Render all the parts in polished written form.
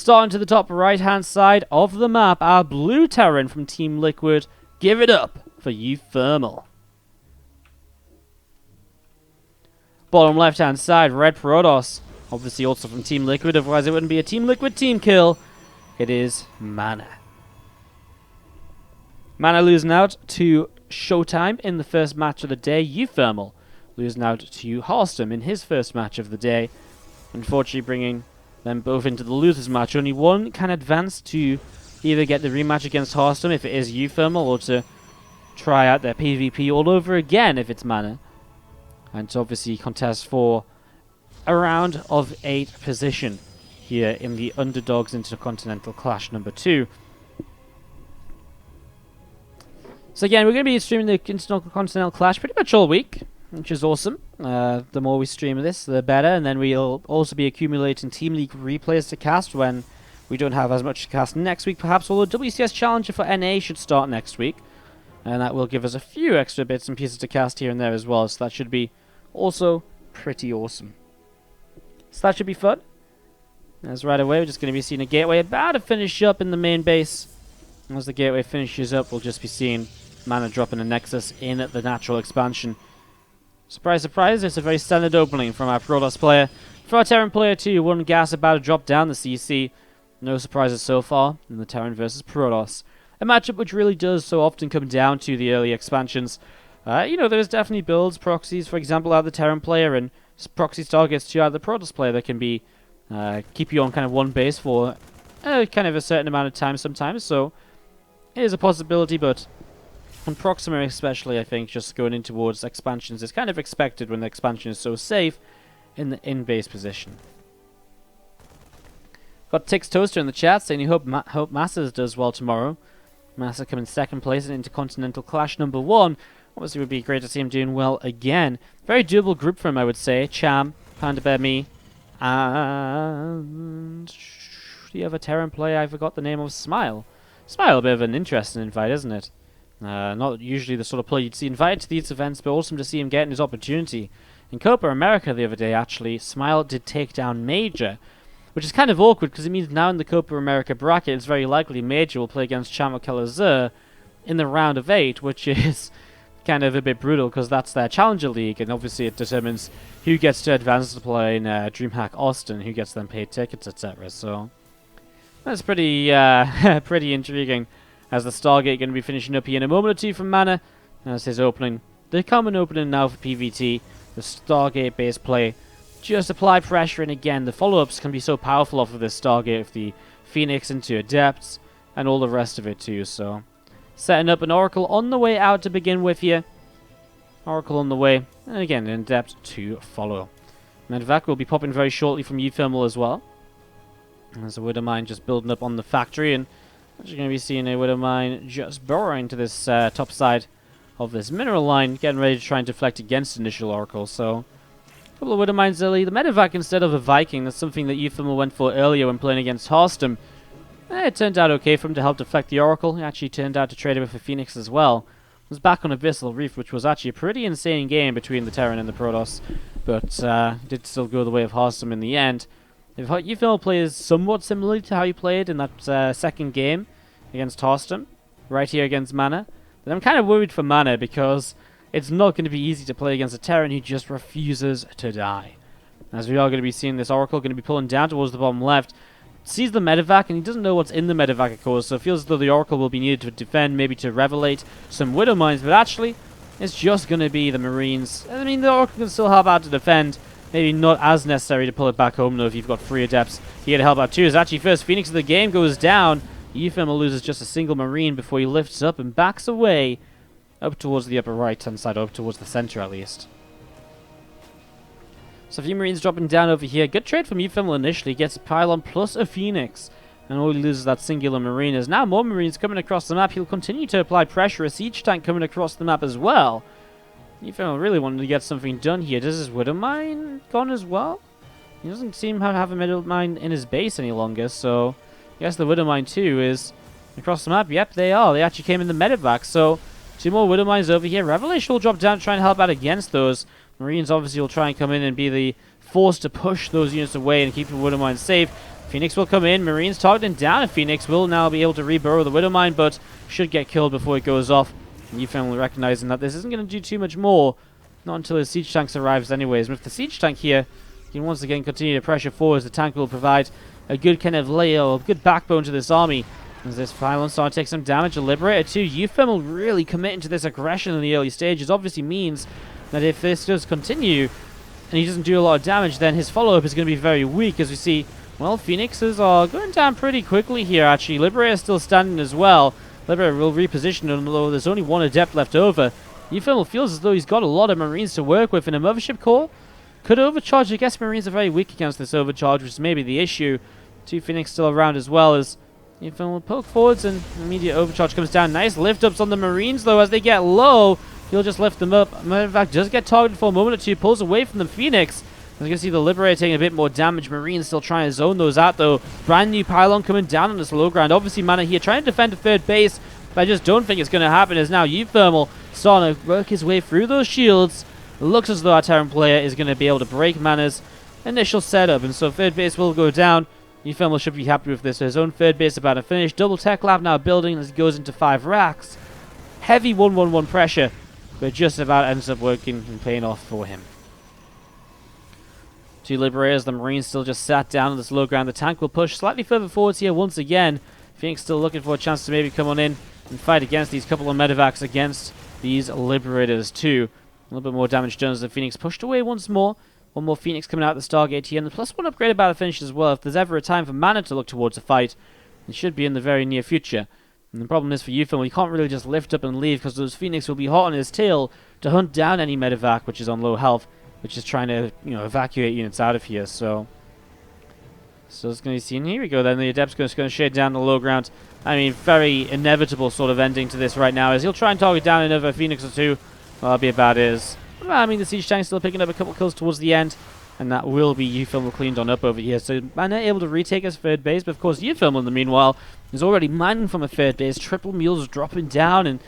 Starting to the top right-hand side of the map, our blue Terran from Team Liquid. Give it up for uThermal. Bottom left-hand side, red Protoss. Obviously also from Team Liquid, otherwise it wouldn't be a Team Liquid team kill. It is MaNa. MaNa losing out to Showtime in the first match of the day. uThermal losing out to Halston in his first match of the day. Unfortunately bringing them both into the losers match. Only one can advance to either get the rematch against Halston if it is uThermal, or to try out their PvP all over again if it's MaNa. And to obviously contest for a round of 8 position here in the Underdogs Intercontinental Clash number 2. So again, we're going to be streaming the Intercontinental Clash pretty much all week, which is awesome. The more we stream this, the better. And then we'll also be accumulating Team League replays to cast when we don't have as much to cast next week, perhaps. Although WCS Challenger for NA should start next week. And that will give us a few extra bits and pieces to cast here and there as well. So that should be also pretty awesome. So that should be fun. As right away, we're just going to be seeing a gateway about to finish up in the main base. And as the gateway finishes up, we'll just be seeing MaNa dropping a Nexus in the natural expansion. Surprise, surprise, it's a very standard opening from our Protoss player. For our Terran player too, one gas about to drop down the CC. No surprises so far in the Terran versus Protoss. A matchup which really does so often come down to the early expansions. There's definitely builds, proxies, for example, out of the Terran player, and proxy targets to out of the Protoss player that can be keep you on kind of one base for kind of a certain amount of time sometimes. So it is a possibility, but on Proxima especially, I think just going in towards expansions is kind of expected when the expansion is so safe in the in-base position. Got Tix Toaster in the chat saying you hope Masters does well tomorrow. Massa coming second place in Intercontinental Clash number 1. Obviously it would be great to see him doing well again. Very doable group for him, I would say. Cham, Panda Bear, me, and the other Terran player, I forgot the name of. Smile. Smile, a bit of an interesting invite, isn't it? Not usually the sort of player you'd see invited to these events, but awesome to see him getting his opportunity. In Copa America the other day, actually, Smile did take down Major, which is kind of awkward because it means now in the Copa America bracket, it's very likely Major will play against Cham or Kalazur in the round of 8, which is kind of a bit brutal because that's their Challenger League, and obviously it determines who gets to advance to play in DreamHack Austin, who gets them paid tickets, etc. So that's pretty pretty intriguing. As the Stargate going to be finishing up here in a moment or two from MaNa. As his opening, the common opening now for PvT, the Stargate base play. Just apply pressure, and again, the follow-ups can be so powerful off of this Stargate with the Phoenix into Adepts and all the rest of it too. So setting up an Oracle on the way out to begin with here. Oracle on the way, and again, an Adept to follow. Medvac will be popping very shortly from uThermal as well. As a Widow Mine just building up on the factory, and you're going to be seeing a Widow Mine just burrowing to this top side of this mineral line, getting ready to try and deflect against initial Oracle. So a couple of Widow Mines early. The Medevac instead of a Viking, that's something that uThermal went for earlier when playing against Halston. It turned out okay for him to help deflect the Oracle. He actually turned out to trade it with a Phoenix as well. It was back on Abyssal Reef, which was actually a pretty insane game between the Terran and the Protoss, but did still go the way of Halston in the end. If uThermal plays somewhat similarly to how he played in that second game against Halston, right here against MaNa, then I'm kind of worried for MaNa because it's not going to be easy to play against a Terran who just refuses to die. As we are going to be seeing this Oracle going to be pulling down towards the bottom left, sees the Medevac and he doesn't know what's in the Medevac of course, so it feels as though the Oracle will be needed to defend, maybe to revelate some Widow Mines, but actually it's just going to be the Marines. I mean, the Oracle can still help out to defend. Maybe not as necessary to pull it back home, though, if you've got 3 Adepts here to help out too. As actually first Phoenix of the game goes down. uThermal loses just a single Marine before he lifts up and backs away up towards the upper right-hand side, or up towards the center at least. So a few Marines dropping down over here. Good trade from uThermal initially. Gets a pylon plus a Phoenix. And all he loses that singular Marine. As now more Marines coming across the map. He'll continue to apply pressure. A siege tank coming across the map as well. uThermal really wanted to get something done here. Does his Widow Mine gone as well? He doesn't seem to have a Widow Mine in his base any longer, so I guess the Widow Mine too is across the map. Yep, they are. They actually came in the Medevac, so 2 more Widow Mines over here. Revelation will drop down to try and help out against those. Marines obviously will try and come in and be the force to push those units away and keep the Widow Mines safe. Phoenix will come in. Marines targeting down, and Phoenix will now be able to reburrow the Widowmine, but should get killed before it goes off. uThermal recognizing that this isn't going to do too much more, not until his siege tanks arrives anyways. And with the siege tank here, he can once again continue to pressure forwards. The tank will provide a good kind of layer, a good backbone to this army. As this pylon starting to take some damage, a Liberator too. uThermal really committing to this aggression in the early stages obviously means that if this does continue and he doesn't do a lot of damage, then his follow-up is going to be very weak. As we see, well, Phoenixes are going down pretty quickly here actually. Liberator is still standing as well. Liberator will reposition, although there's only one Adept left over. uThermal feels as though he's got a lot of Marines to work with in a Mothership Core. Could overcharge. I guess Marines are very weak against this overcharge, which is maybe the issue. 2 Phoenix still around as well, as uThermal will poke forwards and immediate overcharge comes down. Nice lift ups on the Marines though. As they get low, he'll just lift them up. Medevac does get targeted for a moment or two, pulls away from the Phoenix. As you can see, the Liberator taking a bit more damage. Marines still trying to zone those out though. Brand new pylon coming down on this low ground. Obviously MaNa here trying to defend a third base, but I just don't think it's going to happen, as now uThermal starting to work his way through those shields. It looks as though our Terran player is going to be able to break MaNa's initial setup, and so third base will go down. uThermal should be happy with this. So his own third base about to finish. Double tech lab now building as he goes into 5 racks. Heavy 1-1-1 pressure, but just about ends up working and paying off for him. 2 Liberators. The Marines still just sat down on this low ground. The tank will push slightly further forwards here once again. Phoenix still looking for a chance to maybe come on in and fight against these couple of medevacs against these Liberators too. A little bit more damage done as the Phoenix pushed away once more. One more Phoenix coming out of the Stargate here, and the +1 upgrade about to finish as well. If there's ever a time for MaNa to look towards a fight, it should be in the very near future. And the problem is for uThermal, he can't really just lift up and leave, because those Phoenix will be hot on his tail to hunt down any medevac which is on low health, which is trying to, evacuate units out of here. So it's going to be seen. Here we go then. The Adept's just going to shade down the low ground. I mean, very inevitable sort of ending to this right now, as he'll try and target down another Phoenix or 2. Well, that'll be about it. Well, I mean, the siege tank's still picking up a couple kills towards the end, and that will be uThermal cleaned on up over here. So MaNa able to retake his third base, but of course uThermal in the meanwhile is already mining from a third base. Triple mules dropping down, and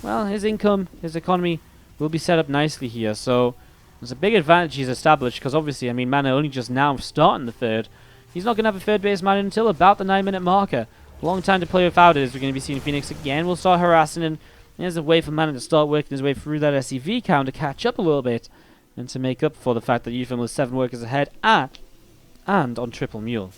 well, his income, his economy will be set up nicely here. So there's a big advantage he's established, because obviously, I mean, MaNa only just now starting the third. He's not going to have a third base mining until about the 9-minute marker. Long time to play without it, as we're going to be seeing Phoenix again. We'll start harassing, and there's a way for MaNa to start working his way through that SCV count to catch up a little bit, and to make up for the fact that uThermal is 7 workers ahead and on triple mule.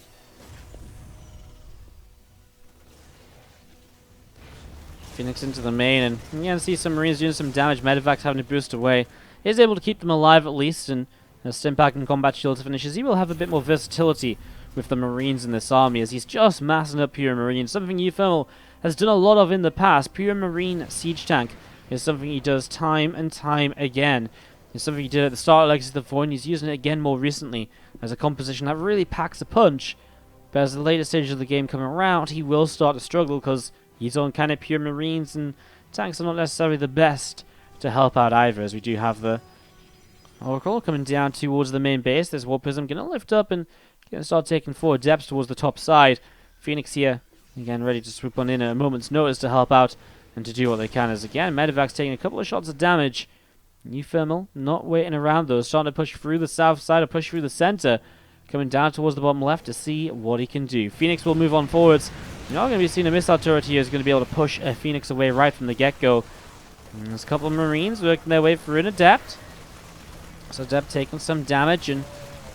Phoenix into the main, and you're going to see some Marines doing some damage. Medevacs having to boost away. He's able to keep them alive at least, and as Stimpack and Combat Shield finishes, he will have a bit more versatility with the Marines in this army, as he's just massing up pure Marines, something uThermal has done a lot of in the past. Pure Marine Siege Tank is something he does time and time again. It's something he did at the start of Legacy of the Void, and he's using it again more recently as a composition that really packs a punch. But as the later stages of the game come around, he will start to struggle, because he's on kind of pure Marines, and tanks are not necessarily the best to help out either, as we do have the Oracle coming down towards the main base. There's War Prism going to lift up and going to start taking 4 depths towards the top side. Phoenix here, again, ready to swoop on in at a moment's notice to help out and to do what they can. As again, Medevac's taking a couple of shots of damage. uThermal not waiting around though, starting to push through the south side or push through the center. Coming down towards the bottom left to see what he can do. Phoenix will move on forwards. You're not going to be seeing a missile turret here is going to be able to push a Phoenix away right from the get-go. There's a couple of Marines working their way through an Adept. So Adept taking some damage, and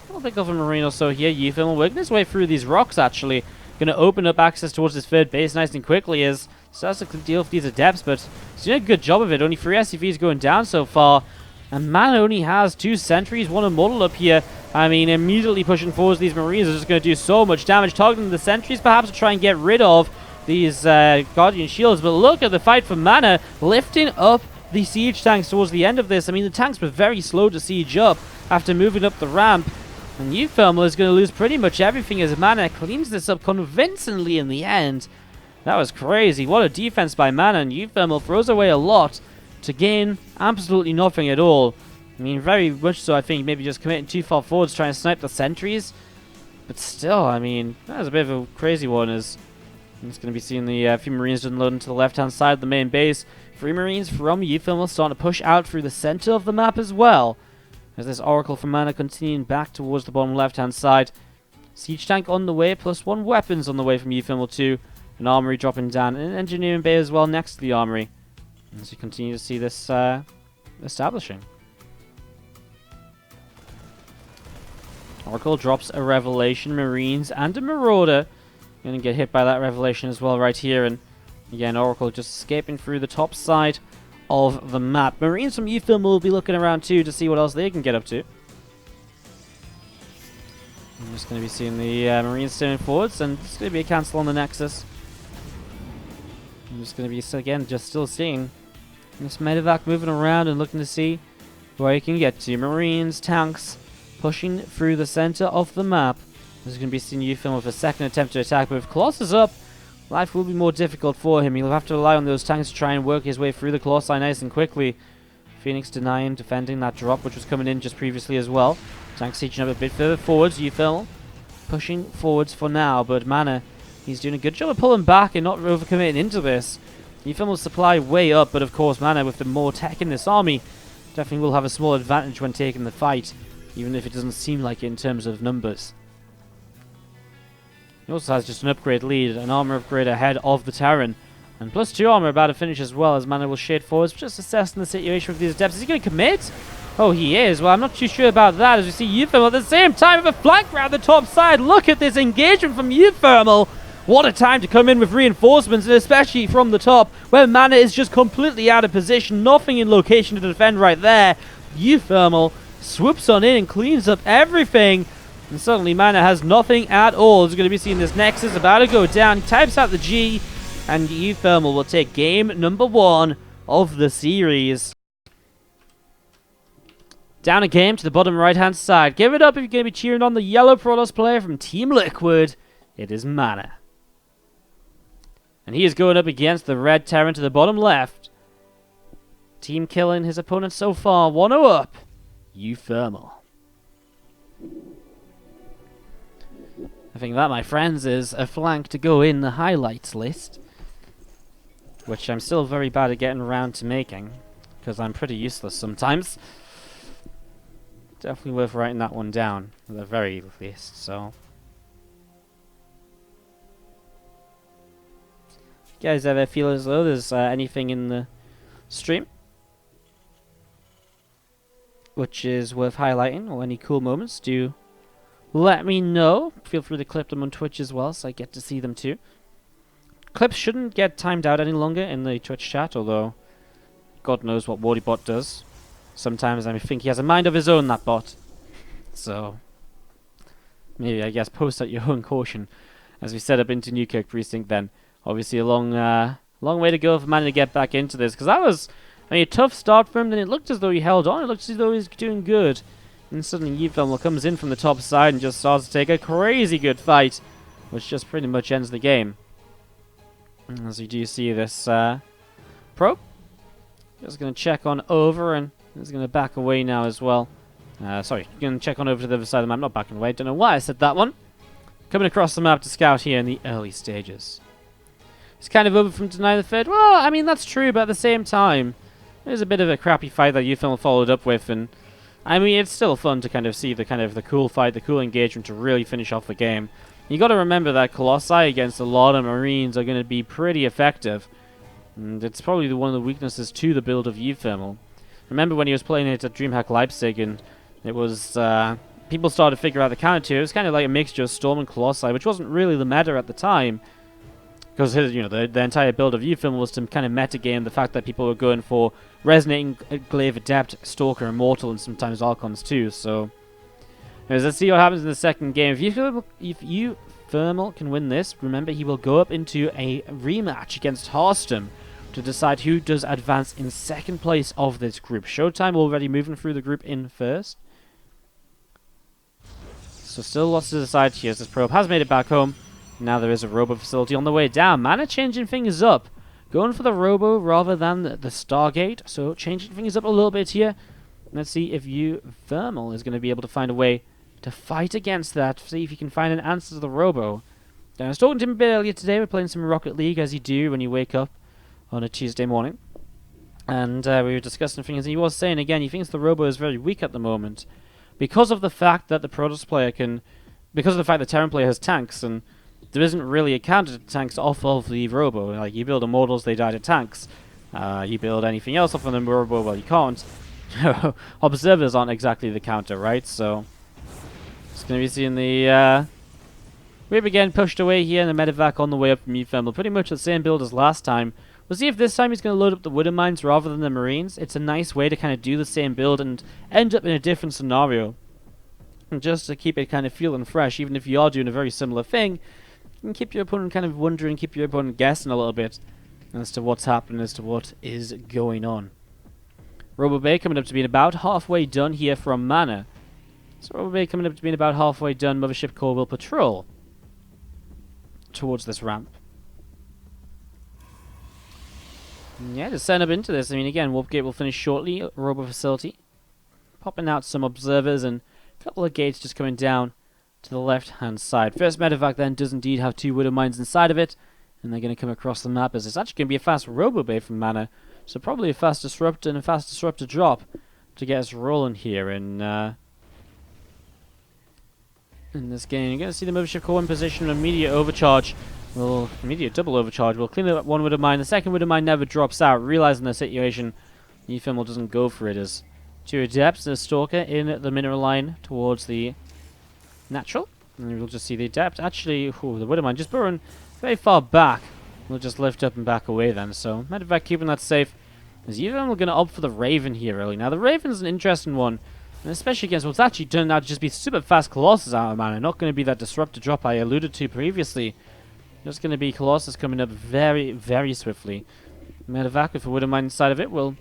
we'll pick off a Marine or so here. uThermal working his way through these rocks, actually. Going to open up access towards his third base nice and quickly, as starts to deal with these Adepts, but he's doing a good job of it. Only 3 SCVs going down so far, and MaNa only has 2 sentries, 1 Immortal up here. I mean, immediately pushing forwards, these Marines are just going to do so much damage, targeting the sentries perhaps to try and get rid of these Guardian Shields. But look at the fight for MaNa, lifting up the siege tanks towards the end of this. I mean, the tanks were very slow to siege up after moving up the ramp, and uThermal is going to lose pretty much everything as MaNa cleans this up convincingly in the end. That was crazy. What a defense by MaNa, and uThermal throws away a lot to gain absolutely nothing at all. I mean, very much so, I think, maybe just committing too far forwards, trying to snipe the sentries. But still, I mean, that was a bit of a crazy one, as it's going to be seeing the few Marines unloading to the left-hand side of the main base. 3 Marines from uThermal starting to push out through the center of the map as well, as this Oracle from MaNa continuing back towards the bottom left-hand side. Siege tank on the way, +1 weapons on the way from uThermal 2. An armory dropping down, and an engineering bay as well next to the armory. As we continue to see this establishing. Oracle drops a Revelation, Marines, and a Marauder. Going to get hit by that Revelation as well right here. And again, Oracle just escaping through the top side of the map. Marines from uThermal will be looking around too to see what else they can get up to. I'm just going to be seeing the Marines steering forwards, and it's going to be a cancel on the Nexus. I'm just going to be, again, just still seeing this medevac moving around and looking to see where he can get to. Marines, tanks, pushing through the center of the map. This is going to be seeing uThermal with a second attempt to attack, but with Colossus up, life will be more difficult for him. He'll have to rely on those tanks to try and work his way through the Colossi nice and quickly. Phoenix denying, defending that drop, which was coming in just previously as well. Tanks sieging up a bit further forwards. uThermal pushing forwards for now, but MaNa, he's doing a good job of pulling back and not overcommitting into this. uThermal's supply way up, but of course MaNa, with the more tech in this army, definitely will have a small advantage when taking the fight, even if it doesn't seem like it in terms of numbers. He also has just an upgrade lead, an armor upgrade ahead of the Terran, and +2 armor about to finish as well, as MaNa will shade forwards, just assessing the situation with these adepts. Is he going to commit? Oh, he is. Well, I'm not too sure about that, as we see uThermal at the same time with a flank around the top side. Look at this engagement from uThermal. What a time to come in with reinforcements, and especially from the top, where MaNa is just completely out of position. Nothing in location to defend right there. uThermal swoops on in and cleans up everything. And suddenly MaNa has nothing at all. He's going to be seeing this Nexus about to go down. He types out the G, and uThermal will take game number 1 of the series. Down a game to the bottom right-hand side. Give it up if you're going to be cheering on the yellow Protoss player from Team Liquid. It is MaNa. And he is going up against the red Terran to the bottom left. Team killing his opponent so far. 1-0 up. uThermal. I think that, my friends, is a flank to go in the highlights list, which I'm still very bad at getting around to making, because I'm pretty useless sometimes. Definitely worth writing that one down, at the very least, so. You guys ever feel as though there's anything in the stream which is worth highlighting, or any cool moments, do let me know. Feel free to clip them on Twitch as well, so I get to see them too. Clips shouldn't get timed out any longer in the Twitch chat, although God knows what WardiBot does. Sometimes I think he has a mind of his own, that bot. So, maybe, I guess, post at your own caution as we set up into Newkirk Precinct then. Obviously a long way to go for MaNa to get back into this, because that was, I mean, a tough start for him. Then it looked as though he held on. It looked as though he was doing good. And suddenly uThermal comes in from the top side and just starts to take a crazy good fight, which just pretty much ends the game. As you do see this probe, just going to check on over, and he's going to back away now as well. Sorry, going to check on over to the other side of the map, not backing away. Don't know why I said that one. Coming across the map to scout here in the early stages. It's kind of over from Deny the Third. Well, I mean, that's true, but at the same time, it was a bit of a crappy fight that uThermal followed up with, and I mean, it's still fun to kind of see the cool fight, the cool engagement to really finish off the game. You got to remember that Colossi against a lot of Marines are going to be pretty effective, and it's probably one of the weaknesses to the build of uThermal. Remember when he was playing it at DreamHack Leipzig, and it was people started to figure out the counter to it. It was kind of like a mixture of Storm and Colossi, which wasn't really the meta at the time, because the entire build of uThermal was to kind of metagame the fact that people were going for Resonating Glaive Adept, Stalker, Immortal, and sometimes Archons too. So, anyways, let's see what happens in the second game. If uThermal can win this, remember he will go up into a rematch against Harstem to decide who does advance in second place of this group. Showtime already moving through the group in first. So still lots to decide here as this probe has made it back home. Now there is a robo facility on the way down. MaNa changing things up. Going for the robo rather than the Stargate. So changing things up a little bit here. Let's see if uThermal is going to be able to find a way to fight against that. See if you can find an answer to the robo. I was talking to him a bit earlier today. We're playing some Rocket League, as you do when you wake up on a Tuesday morning. And we were discussing things. And he was saying again, he thinks the robo is very weak at the moment, because of the fact that the Protoss player can because of the fact that Terran player has tanks, and there isn't really a counter to tanks off of the Robo. Like, you build Immortals, they die to tanks. You build anything else off of the Robo, well, you can't. Observers aren't exactly the counter, right? So, it's going to be seeing the Reaper again pushed away here, and the Medevac on the way up from uThermal. Pretty much the same build as last time. We'll see if this time he's going to load up the Wooden Mines rather than the Marines. It's a nice way to kind of do the same build and end up in a different scenario. And just to keep it kind of feeling fresh, even if you are doing a very similar thing, you can keep your opponent kind of wondering, keep your opponent guessing a little bit as to what's happening, as to what is going on. Robo Bay coming up to being about halfway done here from MaNa. So Robo Bay coming up to being about halfway done. Mothership Core will patrol towards this ramp. Yeah, just setting up into this. I mean, again, Warp Gate will finish shortly. Robo Facility. Popping out some observers and a couple of gates just coming down to the left-hand side. First Medevac then does indeed have 2 Wooden Mines inside of it. And they're going to come across the map as it's actually going to be a fast Robo Bay from MaNa. So probably a fast Disruptor and a fast Disruptor drop to get us rolling here in this game. You're going to see the Mothership Core in position. Immediate overcharge. Immediate double overcharge. We'll clean up 1 Wooden Mine. The second Wooden Mine never drops out. Realizing the situation, uThermal doesn't go for it as 2 Adepts and a Stalker in the mineral line towards the Natural. And we'll just see the Adept. Actually, the Wooden Mine just burrowing very far back. We'll just lift up and back away then. So, Medevac keeping that safe. As uThermal going to opt for the Raven here early. Now, the Raven's an interesting one. And especially against what's actually turned out to just be super fast Colossus out of MaNa. Not going to be that Disruptor drop I alluded to previously. Just going to be Colossus coming up very, very swiftly. Medevac with a Wooden Mine inside of it will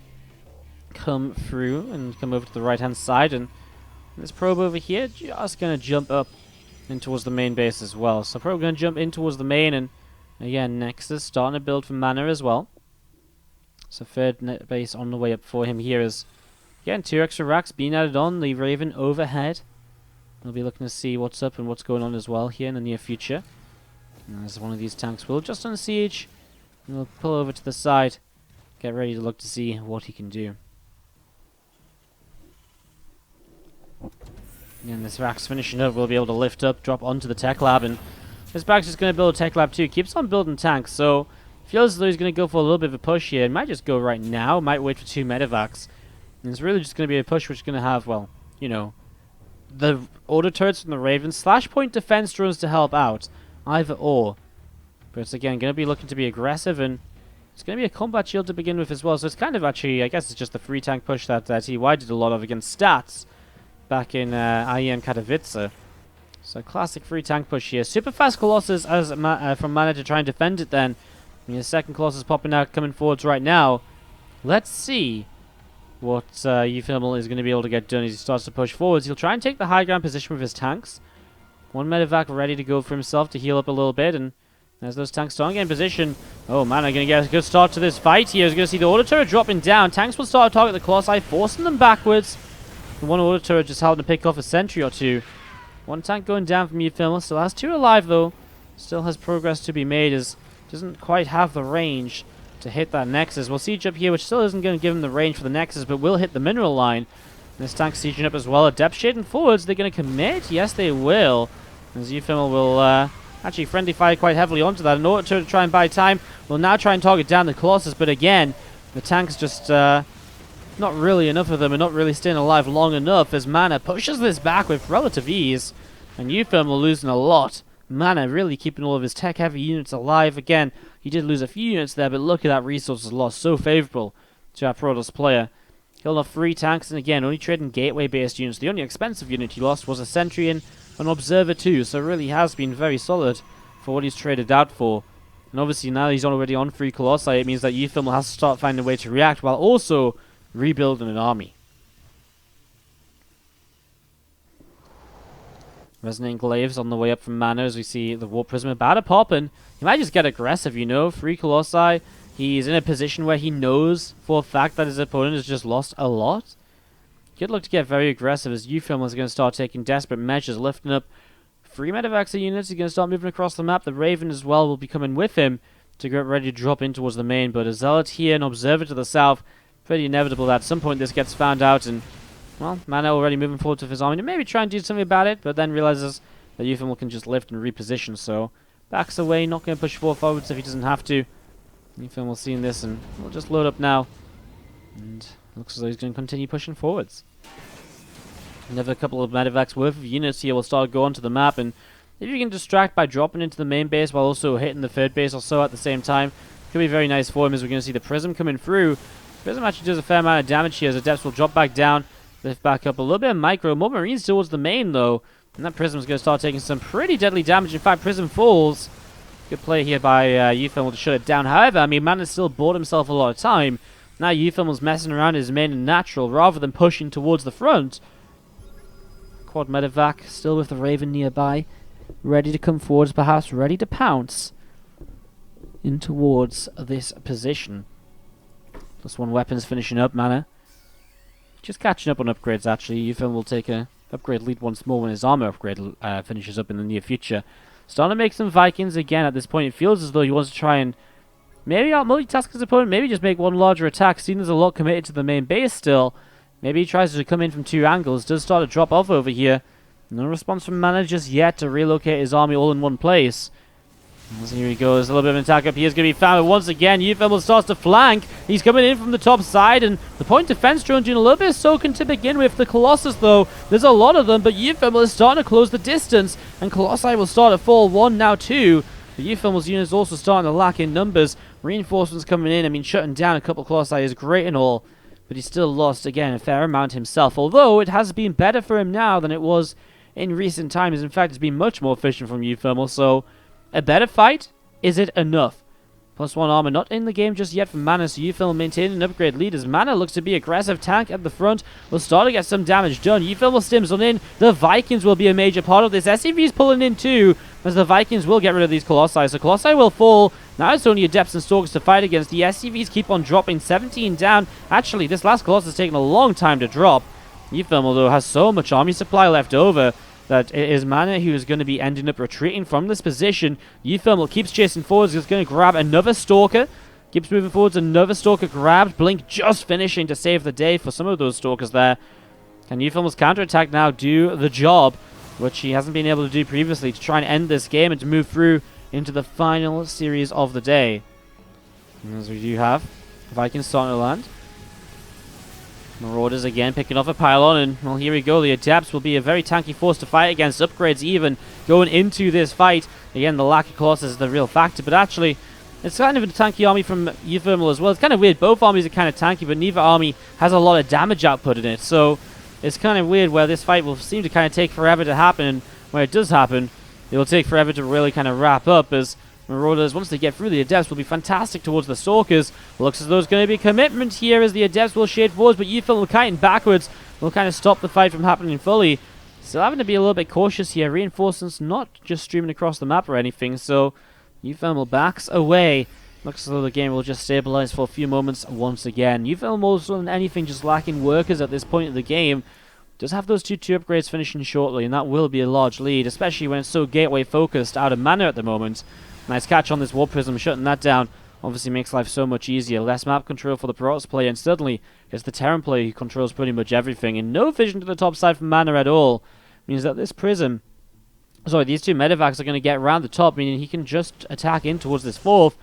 come through and come over to the right-hand side. And this probe over here just going to jump up in towards the main base as well. So probe going to jump in towards the main, and again, Nexus starting to build for MaNa as well. So third net base on the way up for him here is, again, 2 extra racks being added on. The Raven overhead. We'll be looking to see what's up and what's going on as well here in the near future. And as one of these tanks will just on siege, and we'll pull over to the side, get ready to look to see what he can do. And this rack's finishing up. We'll be able to lift up, drop onto the tech lab, and this back's just going to build a tech lab too. Keeps on building tanks, so feels as though he's going to go for a little bit of a push here. It might just go right now. Might wait for 2 Medevacs. And it's really just going to be a push which is going to have, well, you know, the auto turrets from the Raven / point defense drones to help out. Either or. But it's again going to be looking to be aggressive, and it's going to be a combat shield to begin with as well. So it's kind of actually, I guess it's just the free tank push that TY did a lot of against stats back in IEM Katowice. So classic free tank push here. Super fast Colossus as from MaNa to try and defend it then. I mean, the second Colossus popping out, coming forwards right now. Let's see what uThermal is going to be able to get done as he starts to push forwards. He'll try and take the high ground position with his tanks. 1 Medevac ready to go for himself to heal up a little bit, and as those tanks start getting in position, oh man, I'm going to get a good start to this fight here. You're going to see the auto turret dropping down. Tanks will start to target the Colossi, forcing them backwards. The 1 auto turret just having to pick off a sentry or 2. 1 tank going down from uThermal, still has 2 alive though. Still has progress to be made as doesn't quite have the range to hit that Nexus. We'll siege up here, which still isn't going to give him the range for the Nexus, but will hit the mineral line. And this tank's sieging up as well. Adept shading forwards. They're going to commit? Yes, they will. As uThermal will actually friendly fire quite heavily onto that. In order to try and buy time, we'll now try and target down the Colossus, but again, the tank's just not really enough of them and not really staying alive long enough as MaNa pushes this back with relative ease. And uThermal losing a lot. MaNa really keeping all of his tech-heavy units alive. Again, he did lose a few units there, but look at that resources lost. So favorable to our Protoss player. Killed off 3 tanks, and again, only trading gateway-based units. The only expensive unit he lost was a sentry and an observer too, so really has been very solid for what he's traded out for. And obviously now he's already on 3 Colossi, it means that uThermal has to start finding a way to react while also rebuilding an army. Resonating Glaives on the way up from MaNa as we see the Warp Prism about to pop, and he might just get aggressive, you know. 3 Colossi, he's in a position where he knows for a fact that his opponent has just lost a lot. Could look to get very aggressive as uThermal is going to start taking desperate measures, lifting up 3 Medevacs units. He's going to start moving across the map. The Raven as well will be coming with him to get ready to drop in towards the main, but a Zealot here, an Observer to the south. Pretty inevitable that at some point this gets found out, and well, MaNa already moving forward with his army to maybe try and do something about it, but then realizes that uThermal can just lift and reposition. So backs away, not going to push forwards if he doesn't have to. uThermal seeing this, and we'll just load up now. And looks as though he's going to continue pushing forwards. Another couple of medevacs worth of units here will start going to the map, and if you can distract by dropping into the main base while also hitting the third base or so at the same time, could be very nice for him, as we're going to see the Prism coming through. Prism actually does a fair amount of damage here, as the depths will drop back down, lift back up a little bit of micro. More Marines towards the main though, and that Prism is going to start taking some pretty deadly damage. In fact, Prism falls. Good play here by uThermal to shut it down. However, I mean, MaNa still bought himself a lot of time. Now uThermal's messing around his main and natural rather than pushing towards the front. Quad medevac still with the Raven nearby, ready to come forwards, perhaps ready to pounce in towards this position. +1 weapons finishing up. MaNa just catching up on upgrades actually. uThermal will take a upgrade lead once more when his armor upgrade finishes up in the near future. Starting to make some Vikings again at this point. It feels as though he wants to try and maybe out multitask his opponent, maybe just make one larger attack. Seeing there's a lot committed to the main base still. Maybe he tries to come in from 2 angles. Does start to drop off over here. No response from MaNa just yet to relocate his army all in one place. As here he goes, a little bit of an attack up here is going to be found. Once again, uThermal starts to flank. He's coming in from the top side, and the point defense drone doing a little bit of soaking to begin with. The Colossus, though, there's a lot of them, but uThermal is starting to close the distance, and Colossi will start to fall. 1, now 2. The uThermal's units also starting to lack in numbers. Reinforcements coming in. I mean, shutting down a couple Colossi is great and all, but he's still lost, again, a fair amount himself. Although, it has been better for him now than it was in recent times. In fact, it's been much more efficient from uThermal, so a better fight? Is it enough? +1 armor not in the game just yet from MaNa, so uThermal maintaining an upgrade lead as MaNa looks to be aggressive. Tank at the front will start to get some damage done. uThermal stims on in. The Vikings will be a major part of this. SCV's pulling in too, as the Vikings will get rid of these Colossi. So Colossi will fall. Now it's only Adepts and Stalkers to fight against. The SCVs keep on dropping. 17 down. Actually, this last Colossus has taken a long time to drop. uThermal, though, has so much army supply left over that it is MaNa who is going to be ending up retreating from this position. uThermal keeps chasing forwards. He's going to grab another Stalker. Keeps moving forwards. Another Stalker grabbed. Blink just finishing to save the day for some of those Stalkers there. Can uThermal's counterattack now do the job, which he hasn't been able to do previously, to try and end this game and to move through into the final series of the day? And as we do have Vikings starting to land. Marauders again picking off a pylon, and well, here we go. The Adepts will be a very tanky force to fight against. Upgrades even going into this fight. Again, the lack of Colossus is the real factor, but actually it's kind of a tanky army from uThermal as well. It's kind of weird. Both armies are kind of tanky, but neither army has a lot of damage output in it, so it's kind of weird where this fight will seem to kind of take forever to happen, and when it does happen, it will take forever to really kind of wrap up, as Marauders, once they get through the Adepts, will be fantastic towards the Stalkers. Looks as though there's going to be commitment here as the Adepts will shade forwards, but uThermal kiting backwards will kind of stop the fight from happening fully. Still having to be a little bit cautious here. Reinforcements not just streaming across the map or anything, so uThermal backs away. Looks as though the game will just stabilize for a few moments once again. uThermal more than anything just lacking workers at this point of the game. Does have those 2-2 upgrades finishing shortly, and that will be a large lead, especially when it's so gateway focused out of MaNa at the moment. Nice catch on this Warp Prism, shutting that down. Obviously makes life so much easier. Less map control for the Protoss player, and suddenly it's the Terran player who controls pretty much everything. And no vision to the top side from MaNa at all. Means that this Prism... Sorry, these 2 medevacs are going to get around the top, meaning he can just attack in towards this 4th.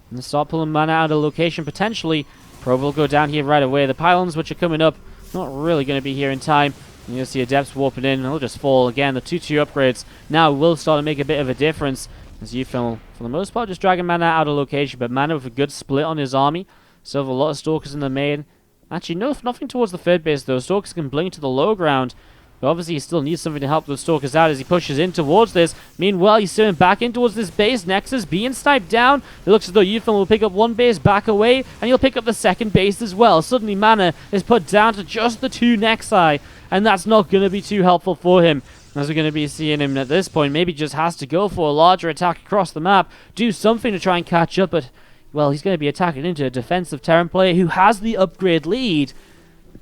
And start pulling MaNa out of location, potentially. Probe will go down here right away. The pylons, which are coming up, not really going to be here in time. And you'll see Adepts warping in, and they'll just fall again. The 2-2 upgrades now will start to make a bit of a difference. As uThermal, for the most part, just dragging MaNa out of location, but MaNa with a good split on his army. Still have a lot of Stalkers in the main. Actually, no, nothing towards the third base, though. Stalkers can blink to the low ground, but obviously he still needs something to help those Stalkers out as he pushes in towards this. Meanwhile, he's sitting back in towards this base. Nexus being sniped down. It looks as though uThermal will pick up one base back away, and he'll pick up the second base as well. Suddenly, MaNa is put down to just the 2 Nexi, and that's not going to be too helpful for him. As we're going to be seeing him at this point, maybe just has to go for a larger attack across the map, do something to try and catch up, but, well, he's going to be attacking into a defensive Terran player who has the upgrade lead.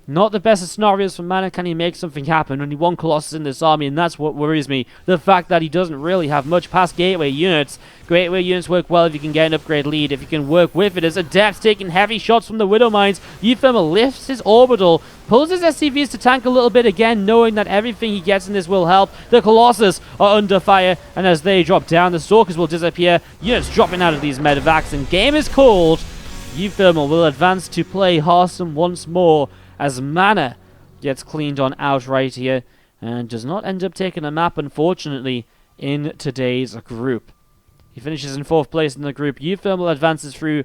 Not the best of scenarios for MaNa. Can he make something happen? Only one Colossus in this army, and that's what worries me. The fact that he doesn't really have much past gateway units. Gateway units work well if you can get an upgrade lead, if you can work with it. As Adept taking heavy shots from the Widow Mines, uThermal lifts his orbital, pulls his SCVs to tank a little bit again, knowing that everything he gets in this will help. The Colossus are under fire, and as they drop down, the Stalkers will disappear. Units dropping out of these medevacs, and game is called. uThermal will advance to play Harsum once more, as MaNa gets cleaned on outright here and does not end up taking a map, unfortunately, in today's group. He finishes in 4th place in the group. uThermal advances through